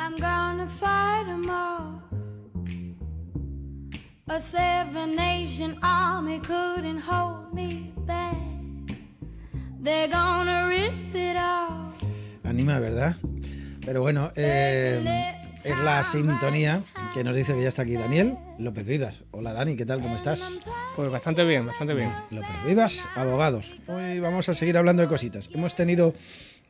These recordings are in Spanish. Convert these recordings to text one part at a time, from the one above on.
I'm gonna fight 'em all. A 7-nation army couldn't hold me back. They're gonna rip it off. Anima, ¿verdad? Pero bueno, es la sintonía que nos dice que ya está aquí Daniel López Vivas. Hola Dani, ¿qué tal? ¿Cómo estás? Pues bastante bien, bastante bien. López Vivas, abogados. Hoy vamos a seguir hablando de cositas. Hemos tenido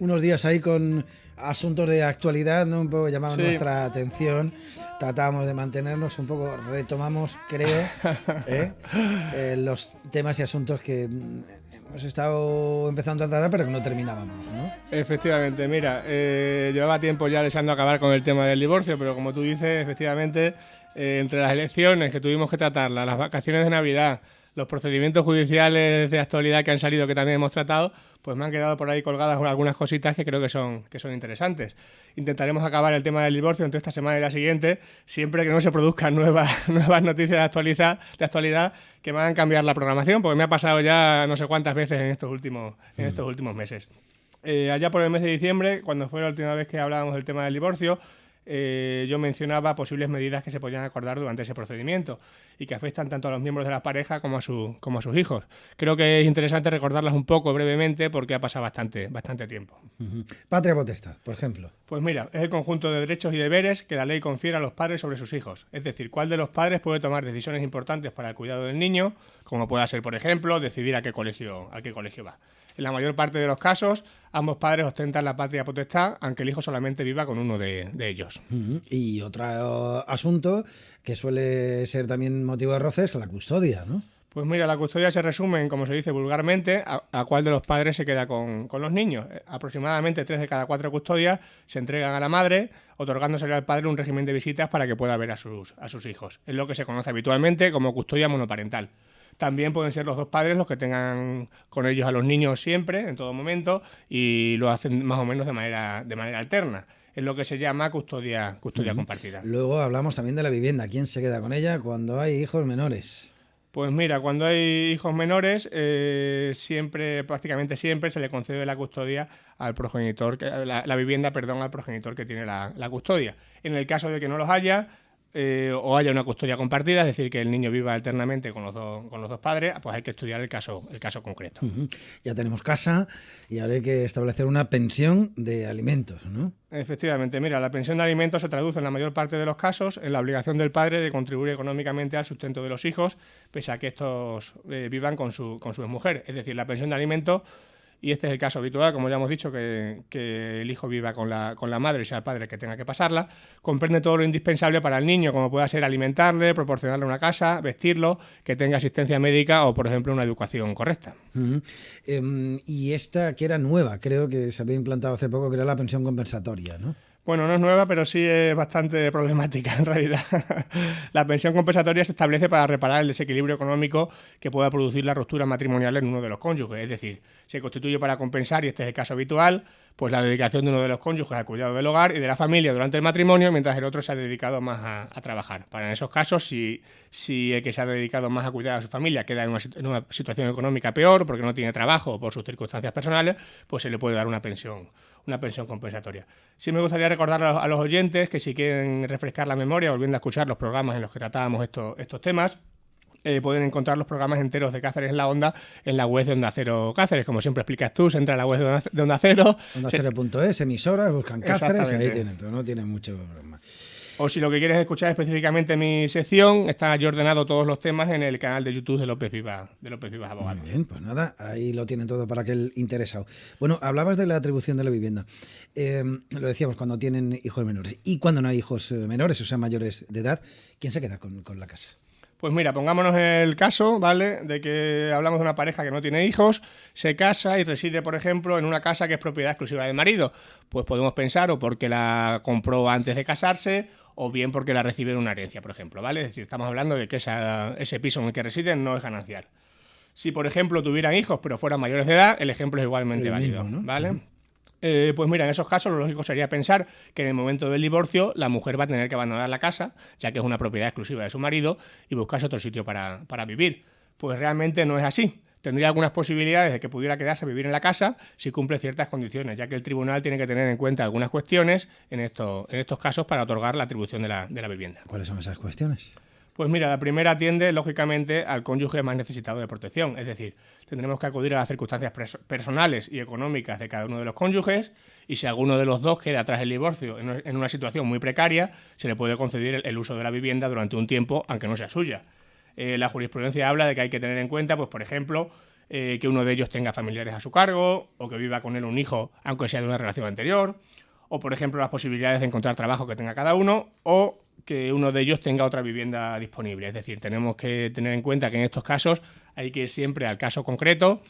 unos días ahí con asuntos de actualidad, ¿no? Un poco llamaban nuestra atención. Tratábamos de mantenernos un poco, retomamos, creo, los temas y asuntos que hemos estado empezando a tratar, pero que no terminábamos, ¿no? Efectivamente, mira, llevaba tiempo ya deseando acabar con el tema del divorcio, pero como tú dices, efectivamente, entre las elecciones que tuvimos que tratarlas, las vacaciones de Navidad, los procedimientos judiciales de actualidad que han salido, que también hemos tratado, pues me han quedado por ahí colgadas algunas cositas que creo que son interesantes. Intentaremos acabar el tema del divorcio entre esta semana y la siguiente, siempre que no se produzcan nuevas noticias de actualidad que me hagan cambiar la programación, porque me ha pasado ya no sé cuántas veces en estos últimos meses. Allá por el mes de diciembre, cuando fue la última vez que hablábamos del tema del divorcio, yo mencionaba posibles medidas que se podían acordar durante ese procedimiento y que afectan tanto a los miembros de la pareja como a sus hijos. Creo que es interesante recordarlas un poco brevemente porque ha pasado bastante tiempo. Patria potestad, por ejemplo. Pues mira, es el conjunto de derechos y deberes que la ley confiere a los padres sobre sus hijos. Es decir, cuál de los padres puede tomar decisiones importantes para el cuidado del niño, como pueda ser, por ejemplo, decidir a qué colegio va. En la mayor parte de los casos, ambos padres ostentan la patria potestad, aunque el hijo solamente viva con uno de ellos. Y otro asunto que suele ser también motivo de roce es la custodia, ¿no? Pues mira, la custodia se resume en, como se dice vulgarmente, a cuál de los padres se queda con los niños. Aproximadamente 3 de cada 4 custodias se entregan a la madre, otorgándosele al padre un régimen de visitas para que pueda ver a sus hijos. Es lo que se conoce habitualmente como custodia monoparental. También pueden ser los dos padres los que tengan con ellos a los niños siempre, en todo momento, y lo hacen más o menos de manera alterna. Es lo que se llama custodia compartida. Luego hablamos también de la vivienda. ¿Quién se queda con ella cuando hay hijos menores? Pues mira, cuando hay hijos menores, prácticamente siempre se le concede la custodia al progenitor, la vivienda, al progenitor que tiene la custodia. En el caso de que no los haya, o haya una custodia compartida, es decir, que el niño viva alternamente con los dos padres, pues hay que estudiar el caso concreto. Ya tenemos casa y ahora hay que establecer una pensión de alimentos, ¿no? Efectivamente, mira, la pensión de alimentos se traduce en la mayor parte de los casos en la obligación del padre de contribuir económicamente al sustento de los hijos, pese a que estos vivan con su mujer. Es decir, la pensión de alimentos, y este es el caso habitual, como ya hemos dicho, que el hijo viva con la madre y sea el padre el que tenga que pasarla, comprende todo lo indispensable para el niño, como pueda ser alimentarle, proporcionarle una casa, vestirlo, que tenga asistencia médica o, por ejemplo, una educación correcta. Y esta, que era nueva, creo que se había implantado hace poco, que era la pensión compensatoria, ¿no? Bueno, no es nueva, pero sí es bastante problemática en realidad. La pensión compensatoria se establece para reparar el desequilibrio económico que pueda producir la ruptura matrimonial en uno de los cónyuges. Es decir, se constituye para compensar, y este es el caso habitual, pues la dedicación de uno de los cónyuges al cuidado del hogar y de la familia durante el matrimonio, mientras el otro se ha dedicado más a trabajar. Para en esos casos, si el que se ha dedicado más a cuidar a su familia queda en una situación económica peor, porque no tiene trabajo o por sus circunstancias personales, pues se le puede dar una pensión compensatoria. Sí me gustaría recordar a los oyentes que si quieren refrescar la memoria, volviendo a escuchar los programas en los que tratábamos estos temas, pueden encontrar los programas enteros de Cáceres en la Onda en la web de Onda Cero Cáceres. Como siempre explicas tú, se entra en la web de Onda Cero. OndaCero.es, emisoras, buscan Cáceres y ahí tienen todo, no tienen mucho problema. O si lo que quieres escuchar específicamente mi sección, está yo ordenado todos los temas en el canal de YouTube de López Vivas Abogados. Muy bien, pues nada, ahí lo tienen todo para aquel interesado. Bueno, hablabas de la atribución de la vivienda. Lo decíamos, cuando tienen hijos menores. Y cuando no hay hijos menores, o sea, mayores de edad, ¿quién se queda con la casa? Pues mira, pongámonos el caso, ¿vale?, de que hablamos de una pareja que no tiene hijos, se casa y reside, por ejemplo, en una casa que es propiedad exclusiva del marido. Pues podemos pensar o porque la compró antes de casarse o bien porque la recibe en una herencia, por ejemplo, ¿vale? Es decir, estamos hablando de que ese piso en el que residen no es ganancial. Si, por ejemplo, tuvieran hijos pero fueran mayores de edad, el ejemplo es igualmente válido, ¿no? ¿Vale? Pues mira, en esos casos lo lógico sería pensar que en el momento del divorcio la mujer va a tener que abandonar la casa, ya que es una propiedad exclusiva de su marido, y buscarse otro sitio para vivir. Pues realmente no es así. tendría algunas posibilidades de que pudiera quedarse a vivir en la casa si cumple ciertas condiciones, ya que el tribunal tiene que tener en cuenta algunas cuestiones en estos casos para otorgar la atribución de la vivienda. ¿Cuáles son esas cuestiones? Pues mira, la primera atiende, lógicamente, al cónyuge más necesitado de protección. Es decir, tendremos que acudir a las circunstancias personales y económicas de cada uno de los cónyuges y si alguno de los dos queda tras el divorcio en una situación muy precaria, se le puede conceder el uso de la vivienda durante un tiempo, aunque no sea suya. La jurisprudencia habla de que hay que tener en cuenta, pues por ejemplo, que uno de ellos tenga familiares a su cargo o que viva con él un hijo, aunque sea de una relación anterior, o por ejemplo las posibilidades de encontrar trabajo que tenga cada uno, o que uno de ellos tenga otra vivienda disponible. Es decir, tenemos que tener en cuenta que en estos casos hay que ir siempre al caso concreto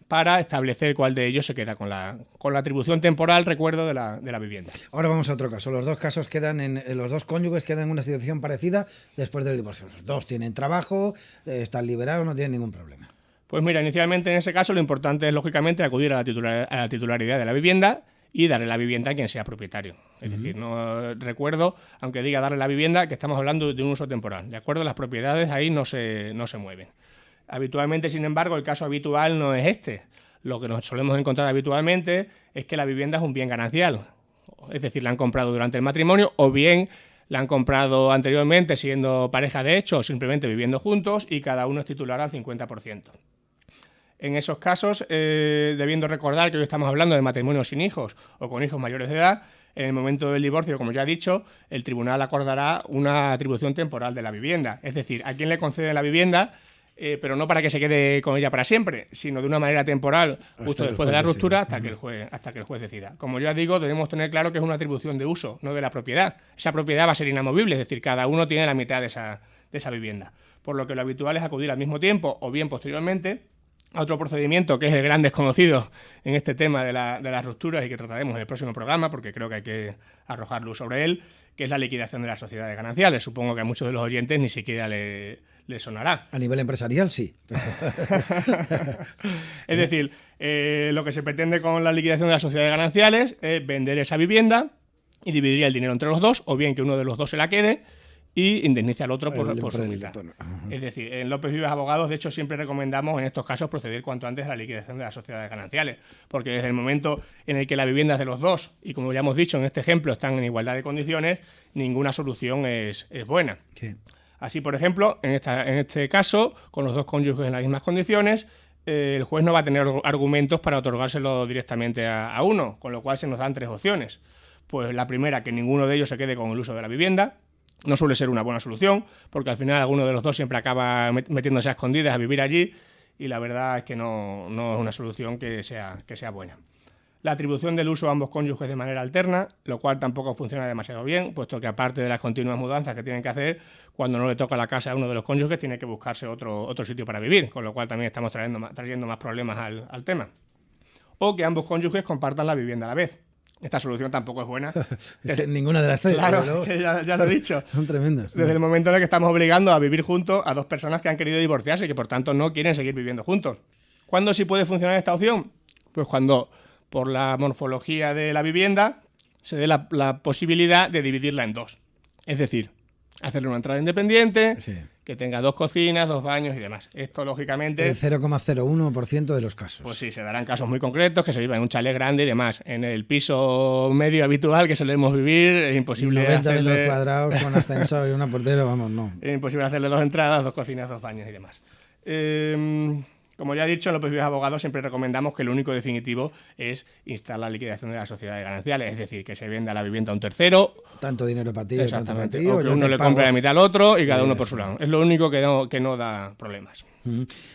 para establecer cuál de ellos se queda con la atribución temporal, recuerdo, de la vivienda. Ahora vamos a otro caso. Los dos casos los dos cónyuges quedan en una situación parecida después del divorcio. Los dos tienen trabajo, están liberados, no tienen ningún problema. Pues mira, inicialmente en ese caso lo importante es, lógicamente, acudir a la titularidad de la vivienda y darle la vivienda a quien sea propietario. Es decir, no recuerdo, aunque diga darle la vivienda, que estamos hablando de un uso temporal. ¿De acuerdo? Las propiedades ahí no se mueven. Habitualmente, sin embargo, el caso habitual no es este. Lo que nos solemos encontrar habitualmente es que la vivienda es un bien ganancial. Es decir, la han comprado durante el matrimonio o bien la han comprado anteriormente siendo pareja de hecho o simplemente viviendo juntos y cada uno es titular al 50%. En esos casos, debiendo recordar que hoy estamos hablando de matrimonios sin hijos o con hijos mayores de edad, en el momento del divorcio, como ya he dicho, el tribunal acordará una atribución temporal de la vivienda. Es decir, a quién le concede la vivienda, pero no para que se quede con ella para siempre, sino de una manera temporal, justo después de la ruptura, hasta que el juez decida. Como ya digo, debemos tener claro que es una atribución de uso, no de la propiedad. Esa propiedad va a ser inamovible, es decir, cada uno tiene la mitad de esa vivienda. Por lo que lo habitual es acudir al mismo tiempo o bien posteriormente a otro procedimiento que es el gran desconocido en este tema de las rupturas y que trataremos en el próximo programa, porque creo que hay que arrojar luz sobre él, que es la liquidación de las sociedades gananciales. Supongo que a muchos de los oyentes ni siquiera le sonará. A nivel empresarial, sí. Es decir, lo que se pretende con la liquidación de las sociedades gananciales es vender esa vivienda y dividir el dinero entre los dos, o bien que uno de los dos se la quede y indemnice al otro por su mitad. Es decir, en López Vives Abogados, de hecho, siempre recomendamos en estos casos proceder cuanto antes a la liquidación de las sociedades gananciales, porque desde el momento en el que la vivienda es de los dos, y como ya hemos dicho en este ejemplo, están en igualdad de condiciones, ninguna solución es buena. ¿Qué? Así, por ejemplo, en este caso, con los dos cónyuges en las mismas condiciones, el juez no va a tener argumentos para otorgárselo directamente a uno, con lo cual se nos dan tres opciones. Pues la primera, que ninguno de ellos se quede con el uso de la vivienda. No suele ser una buena solución, porque al final alguno de los dos siempre acaba metiéndose a escondidas a vivir allí y la verdad es que no es una solución que sea buena. La atribución del uso a ambos cónyuges de manera alterna, lo cual tampoco funciona demasiado bien, puesto que aparte de las continuas mudanzas que tienen que hacer, cuando no le toca la casa a uno de los cónyuges tiene que buscarse otro sitio para vivir, con lo cual también estamos trayendo más problemas al tema. O que ambos cónyuges compartan la vivienda a la vez. Esta solución tampoco es buena. Ninguna de las tres. Claro, que ya lo he dicho. Son tremendas. Desde el momento en el que estamos obligando a vivir juntos a dos personas que han querido divorciarse y que por tanto no quieren seguir viviendo juntos. ¿Cuándo sí puede funcionar esta opción? Pues cuando, por la morfología de la vivienda, se dé la posibilidad de dividirla en dos. Es decir, hacerle una entrada independiente, sí, que tenga dos cocinas, dos baños y demás. Esto, lógicamente... El 0,01% de los casos. Pues sí, se darán casos muy concretos, que se viva en un chalet grande y demás. En el piso medio habitual que solemos vivir, es imposible 90 metros cuadrados con ascensor y una portera, vamos, no. Es imposible hacerle dos entradas, dos cocinas, dos baños y demás. Como ya he dicho, en López Vives Abogados siempre recomendamos que lo único definitivo es instar la liquidación de las sociedades gananciales, es decir, que se venda la vivienda a un tercero. Tanto dinero para ti, exactamente, tanto para ti, o que uno le compre la mitad al otro y cada uno por su lado. Es lo único que no da problemas.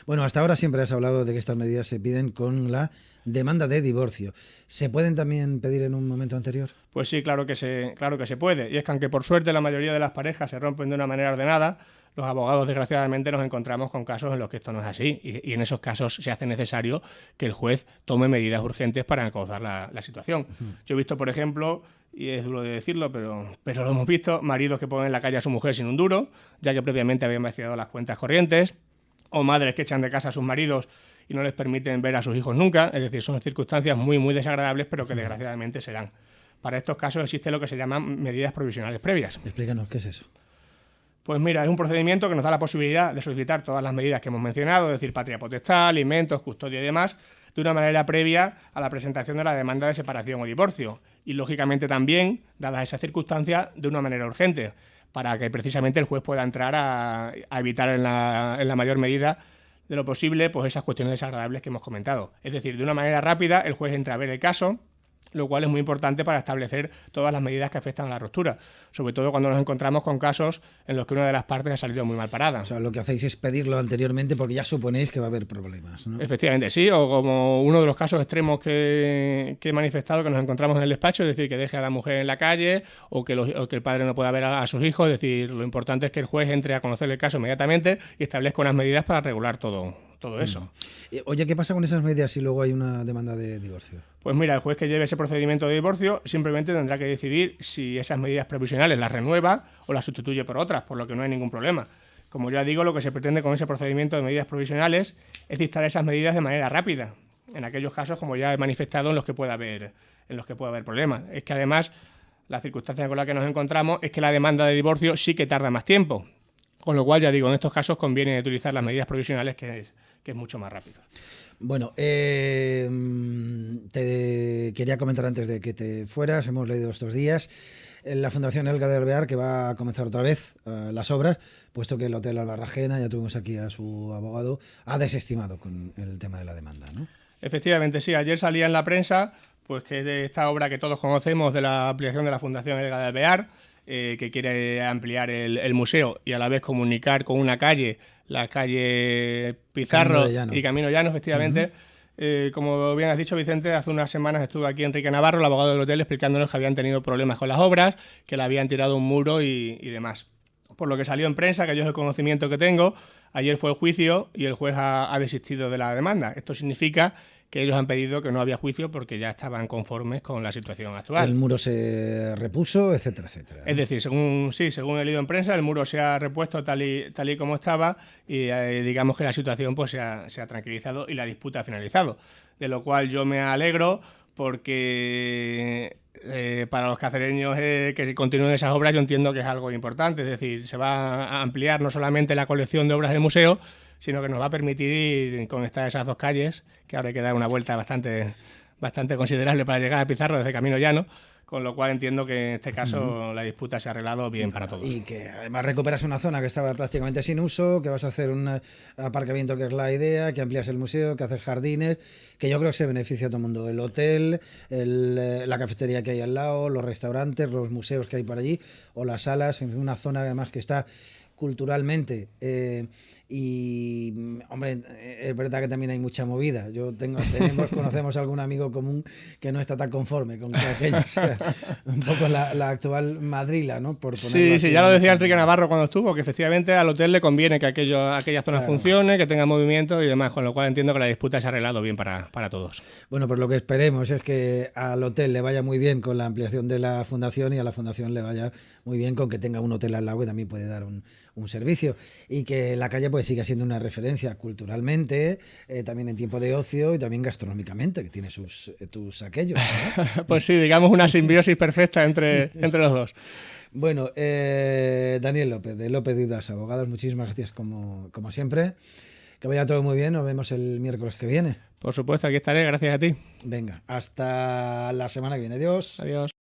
Bueno, hasta ahora siempre has hablado de que estas medidas se piden con la demanda de divorcio. ¿Se pueden también pedir en un momento anterior? Pues sí, claro que se puede. Y es que aunque por suerte la mayoría de las parejas se rompen de una manera ordenada, los abogados desgraciadamente nos encontramos con casos en los que esto no es así y en esos casos se hace necesario que el juez tome medidas urgentes para encauzar la situación. Yo he visto, por ejemplo, y es duro de decirlo, pero lo hemos visto, maridos que ponen en la calle a su mujer sin un duro, ya que previamente habían vaciado las cuentas corrientes, o madres que echan de casa a sus maridos y no les permiten ver a sus hijos nunca. Es decir, son circunstancias muy, muy desagradables, pero que desgraciadamente se dan. Para estos casos existe lo que se llaman medidas provisionales previas. Explícanos, ¿qué es eso? Pues mira, es un procedimiento que nos da la posibilidad de solicitar todas las medidas que hemos mencionado, es decir, patria potestad, alimentos, custodia y demás, de una manera previa a la presentación de la demanda de separación o divorcio. Y, lógicamente, también, dadas esas circunstancias, de una manera urgente, para que precisamente el juez pueda entrar a evitar en la mayor medida de lo posible pues esas cuestiones desagradables que hemos comentado. Es decir, de una manera rápida el juez entra a ver el caso, lo cual es muy importante para establecer todas las medidas que afectan a la ruptura, sobre todo cuando nos encontramos con casos en los que una de las partes ha salido muy mal parada. O sea, lo que hacéis es pedirlo anteriormente porque ya suponéis que va a haber problemas, ¿no? Efectivamente, sí, o como uno de los casos extremos que he manifestado, que nos encontramos en el despacho, es decir, que deje a la mujer en la calle o que el padre no pueda ver a sus hijos, es decir, lo importante es que el juez entre a conocer el caso inmediatamente y establezca unas medidas para regular todo eso. Oye, ¿qué pasa con esas medidas si luego hay una demanda de divorcio? Pues mira, el juez que lleve ese procedimiento de divorcio simplemente tendrá que decidir si esas medidas provisionales las renueva o las sustituye por otras, por lo que no hay ningún problema. Como ya digo, lo que se pretende con ese procedimiento de medidas provisionales es dictar esas medidas de manera rápida, en aquellos casos, como ya he manifestado, en los que pueda haber problemas. Es que además, la circunstancia con la que nos encontramos es que la demanda de divorcio sí que tarda más tiempo. Con lo cual, ya digo, en estos casos conviene utilizar las medidas provisionales, que es mucho más rápido. Bueno, te quería comentar antes de que te fueras, hemos leído estos días en la Fundación Elga de Alvear que va a comenzar otra vez las obras, puesto que el Hotel Albarrajena, ya tuvimos aquí a su abogado, ha desestimado con el tema de la demanda, ¿no? Efectivamente, sí. Ayer salía en la prensa pues que de esta obra que todos conocemos de la ampliación de la Fundación Elga de Alvear, que quiere ampliar el museo y a la vez comunicar con una calle, la calle Pizarro y Camino Llano, efectivamente. Como bien has dicho, Vicente, hace unas semanas estuvo aquí Enrique Navarro, el abogado del hotel, explicándonos que habían tenido problemas con las obras, que le habían tirado un muro y demás. Por lo que salió en prensa, que yo es el conocimiento que tengo, ayer fue el juicio y el juez ha desistido de la demanda. Esto significa que ellos han pedido que no había juicio porque ya estaban conformes con la situación actual. El muro se repuso, etcétera, etcétera, ¿no? Es decir, según he leído en prensa, el muro se ha repuesto tal y como estaba y digamos que la situación pues se ha tranquilizado y la disputa ha finalizado. De lo cual yo me alegro porque para los cacereños que continúen esas obras yo entiendo que es algo importante. Es decir, se va a ampliar no solamente la colección de obras del museo, sino que nos va a permitir conectar esas dos calles, que ahora hay que dar una vuelta bastante considerable para llegar a Pizarro desde Camino Llano, con lo cual entiendo que en este caso la disputa se ha arreglado bien para todos. Y que además recuperas una zona que estaba prácticamente sin uso, que vas a hacer un aparcamiento, que es la idea, que amplías el museo, que haces jardines, que yo creo que se beneficia a todo el mundo. El hotel, la cafetería que hay al lado, los restaurantes, los museos que hay por allí, o las salas, en una zona además que está culturalmente... y, hombre, es verdad que también hay mucha movida. Conocemos algún amigo común que no está tan conforme con que aquello sea un poco la actual Madrila, ¿no? Sí, ya lo decía Enrique Navarro cuando estuvo, que efectivamente al hotel le conviene que aquella zona funcione, que tenga movimiento y demás, con lo cual entiendo que la disputa se ha arreglado bien para todos. Bueno, pues lo que esperemos es que al hotel le vaya muy bien con la ampliación de la fundación y a la fundación le vaya muy bien con que tenga un hotel al lado que también puede dar un servicio, y que la calle pues siga siendo una referencia culturalmente, también en tiempo de ocio y también gastronómicamente, que tiene tus aquellos, ¿no? Pues sí, digamos una simbiosis perfecta entre los dos. Bueno, Daniel López, de López Viudas Abogados, muchísimas gracias como siempre. Que vaya todo muy bien, nos vemos el miércoles que viene. Por supuesto, aquí estaré, gracias a ti. Venga, hasta la semana que viene. Adiós. Adiós.